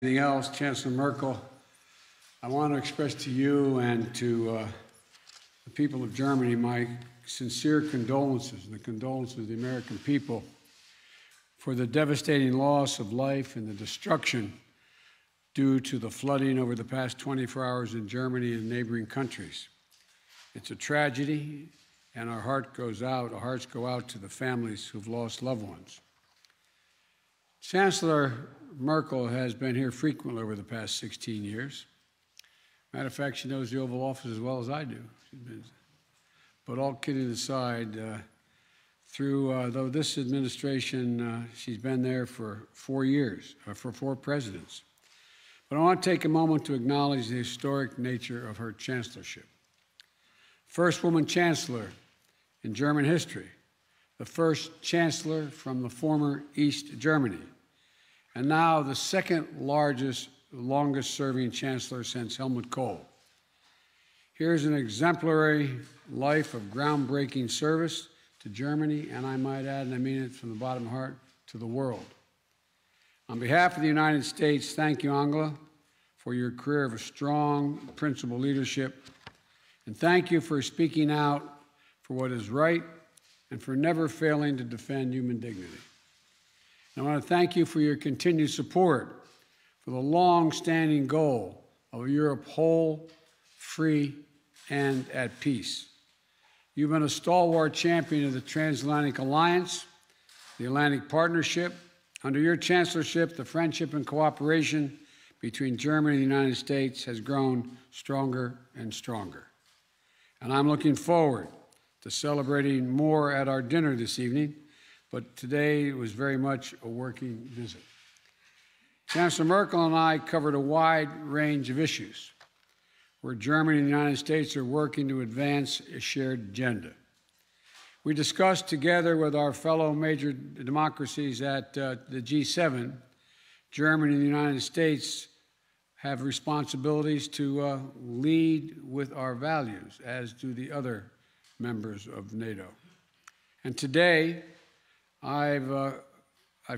Anything else, Chancellor Merkel, I want to express to you and to the people of Germany my sincere condolences and the condolences of the American people for the devastating loss of life and the destruction due to the flooding over the past 24 hours in Germany and neighboring countries. It's a tragedy, and our hearts go out to the families who've lost loved ones. Chancellor Merkel has been here frequently over the past 16 years. Matter of fact, she knows the Oval Office as well as I do. But all kidding aside, though this administration, she's been there for 4 years, for 4 presidents. But I want to take a moment to acknowledge the historic nature of her chancellorship. First woman chancellor in German history, the first chancellor from the former East Germany, and now the second longest-serving chancellor since Helmut Kohl. Here's an exemplary life of groundbreaking service to Germany, and I might add, and I mean it from the bottom of my heart, to the world. On behalf of the United States, thank you, Angela, for your career of a strong, principled leadership, and thank you for speaking out for what is right and for never failing to defend human dignity. And I want to thank you for your continued support for the long-standing goal of a Europe whole, free, and at peace. You've been a stalwart champion of the Transatlantic Alliance, the Atlantic Partnership. Under your chancellorship, the friendship and cooperation between Germany and the United States has grown stronger and stronger. And I'm looking forward to celebrating more at our dinner this evening, but today it was very much a working visit. Chancellor Merkel and I covered a wide range of issues where Germany and the United States are working to advance a shared agenda. We discussed together with our fellow major democracies at the G7, Germany and the United States have responsibilities to lead with our values, as do the other members of NATO. And today, I've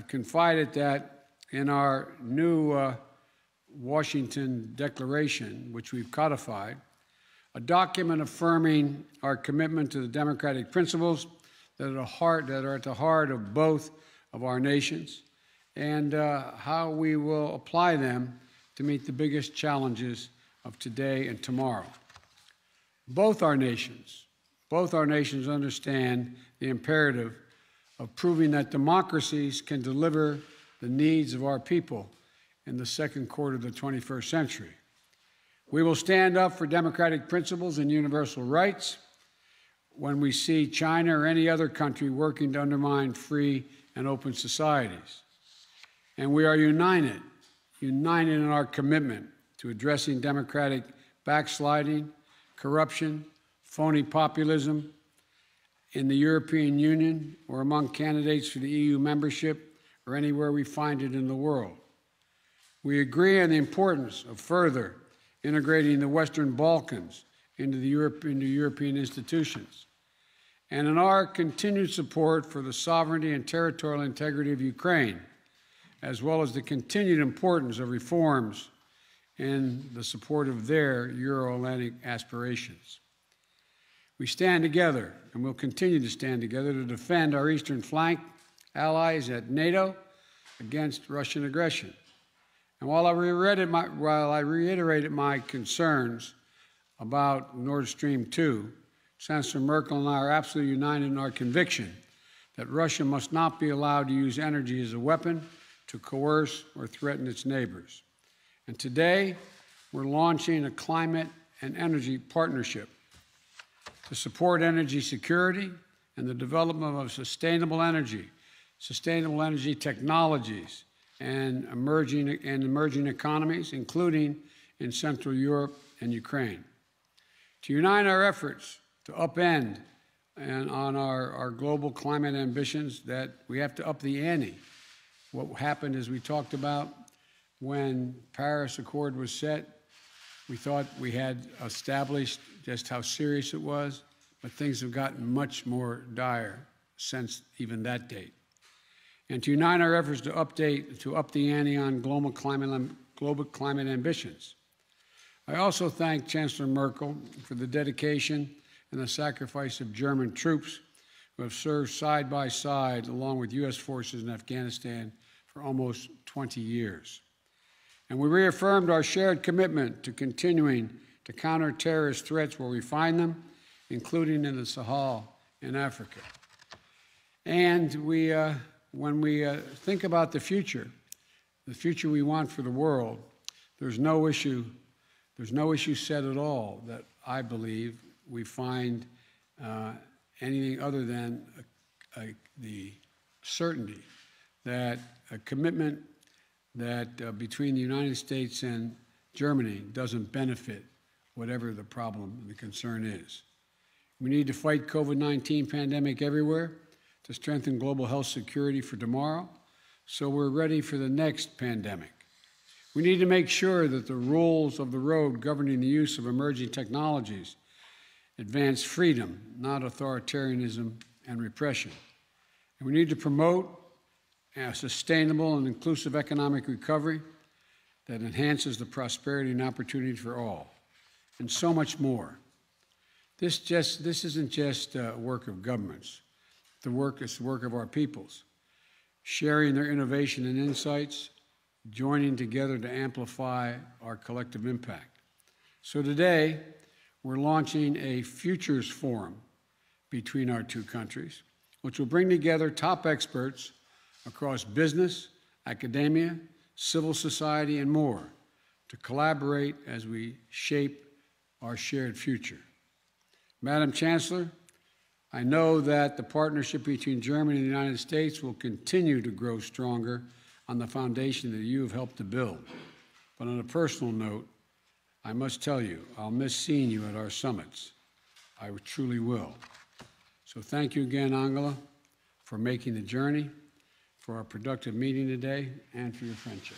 confided that in our new Washington Declaration, which we've codified, a document affirming our commitment to the democratic principles that are at the heart of both of our nations, and how we will apply them to meet the biggest challenges of today and tomorrow. Both our nations understand the imperative of proving that democracies can deliver the needs of our people in the second quarter of the 21st century. We will stand up for democratic principles and universal rights when we see China or any other country working to undermine free and open societies. And we are united in our commitment to addressing democratic backsliding, corruption, phony populism in the European Union or among candidates for the EU membership or anywhere we find it in the world. We agree on the importance of further integrating the Western Balkans into European institutions, and in our continued support for the sovereignty and territorial integrity of Ukraine, as well as the continued importance of reforms in the support of their Euro-Atlantic aspirations. We stand together, and will continue to stand together, to defend our eastern flank allies at NATO against Russian aggression. And while I reiterated my concerns about Nord Stream 2, Chancellor Merkel and I are absolutely united in our conviction that Russia must not be allowed to use energy as a weapon to coerce or threaten its neighbors. And today, we're launching a climate and energy partnership to support energy security and the development of sustainable energy technologies, and emerging economies, including in Central Europe and Ukraine. To unite our efforts to upend on our global climate ambitions, that we have to up the ante. What happened, as we talked about, when Paris Accord was set, we thought we had established just how serious it was, but things have gotten much more dire since even that date. And to unite our efforts to up the ante on global climate global climate ambitions. I also thank Chancellor Merkel for the dedication and the sacrifice of German troops who have served side by side along with U.S. forces in Afghanistan for almost 20 years. And we reaffirmed our shared commitment to continuing to counter terrorist threats where we find them, including in the Sahel in Africa. And when we think about the future we want for the world, there's no issue set at all that I believe we find anything other than the certainty that a commitment that between the United States and Germany doesn't benefit whatever the problem, the concern is. We need to fight COVID-19 pandemic everywhere to strengthen global health security for tomorrow, so we're ready for the next pandemic. We need to make sure that the rules of the road governing the use of emerging technologies advance freedom, not authoritarianism and repression. And we need to promote a sustainable and inclusive economic recovery that enhances the prosperity and opportunity for all, and so much more. This isn't just work of governments. It's the work of our peoples, sharing their innovation and insights, joining together to amplify our collective impact. So today, we're launching a Futures Forum between our two countries, which will bring together top experts across business, academia, civil society, and more to collaborate as we shape our shared future. Madam Chancellor, I know that the partnership between Germany and the United States will continue to grow stronger on the foundation that you have helped to build. But on a personal note, I must tell you, I'll miss seeing you at our summits. I truly will. So thank you again, Angela, for making the journey, for our productive meeting today, and for your friendship.